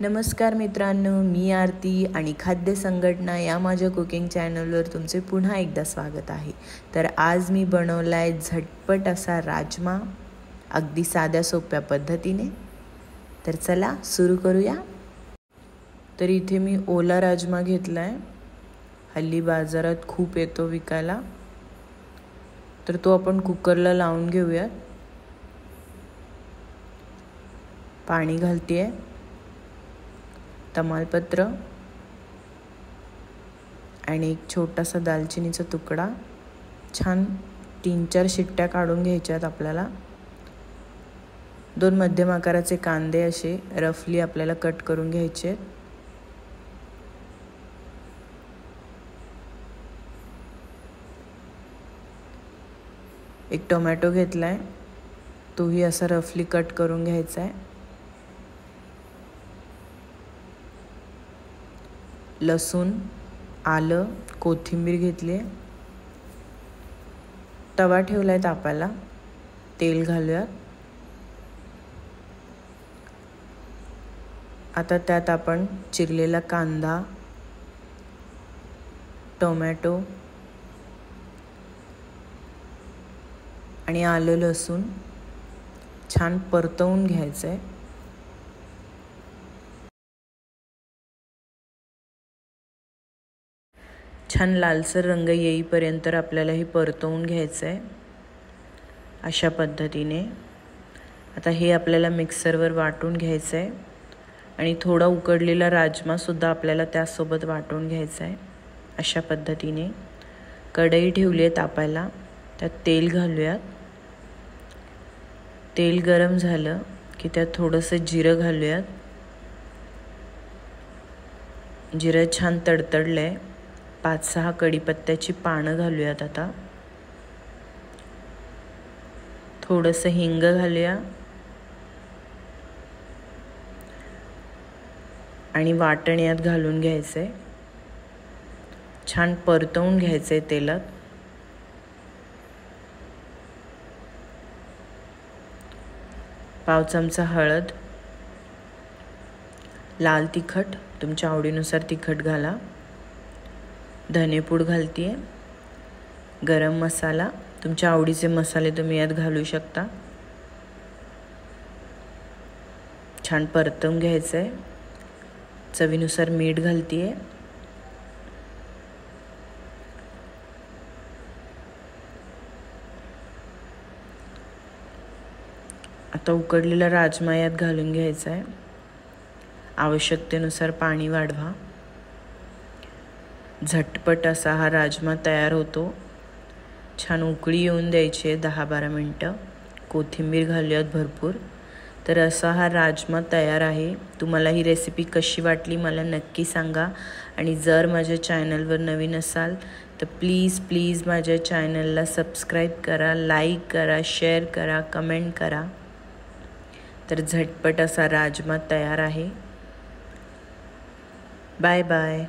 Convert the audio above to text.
नमस्कार मित्रांनो, मी आरती आणि खाद्य संघटना या माझ्या कुकिंग चॅनलवर तुमचे पुन्हा एकदा स्वागत आहे। तर आज मी बनवला आहे झटपट असा राजमा, अगदी साध्या सोप्या पद्धतीने। तर चला सुरू करूया। तर इथे मी ओला राजमा घेतला आहे, हल्ली बाजारात खूप येतो विकायला। तर तो आपण कुकरला लावून घेऊया। पाणी घालते, तमालपत्र आणि एक छोटासा दालचिनीचा तुकडा। छान 3-4 शिट्ट्या काढून घ्यायच्यात आपल्याला। 2 मध्यम आकाराचे कांदे असे रफली आपल्याला कट करून घ्यायचे। एक टोमॅटो घेतलाय, तोही असा रफली कट करून घ्यायचा आहे। लसूण, आलं, कोथिंबीर घेतली। तवा ठेवलाय तापायला, तेल घालूया। आता त्यात आपण चिरलेला कांदा, टोमॅटो आणि आलं लसूण छान परतवून घ्यायचं आहे। छान लालसर रंग येईपर्यंत आपल्याला हे परतवून घ्यायचं आहे अशा पद्धतीने। आता हे आपल्याला मिक्सरवर वाटून घ्यायचं आहे आणि थोडा उकडलेला राजमा सुद्धा आपल्याला त्यासोबत वाटून घ्यायचा आहे अशा पद्धतीने। कढई ठेवली आहे तापायला, त्यात तेल घालूयात। तेल गरम झालं की त्यात थोडंसं जिरं घालूयात। जिरं छान तडतडलंय, 5-6 कढीपत्त्याची पानं घालूयात। आता थोडंसं हिंग घालूया आणि वाटण यात घालून घ्यायचंय। छान परतवून घ्यायचंय तेलात। पाव चमचा हळद, लाल तिखट तुमच्या आवडीनुसार तिखट घाला। धनेपूड घालतीये, गरम मसाला, तुमच्या आवडीचे मसाले तुम्ही यात घालू शकता। छान परतवून घ्यायचंय। चवीनुसार मीठ घालतीये। आता उकडलेला राजमा यात घालून घ्यायचा आहे। आवश्यकतेनुसार पाणी वाढवा। झटपट असा हा राजमा तयार होतो। छान उकळी येऊन द्यायची आहे 10-12 मिनटं। कोथिंबीर घालूयात भरपूर। तर असा हा राजमा तयार आहे। तुम्हाला ही रेसिपी कशी वाटली मला नक्की सांगा। आणि जर माझ्या चॅनलवर नवीन असाल तर प्लीज माझ्या चॅनलला सबस्क्राईब करा, लाईक करा, शेअर करा, कमेंट करा। तर झटपट असा राजमा तयार आहे। Bye bye.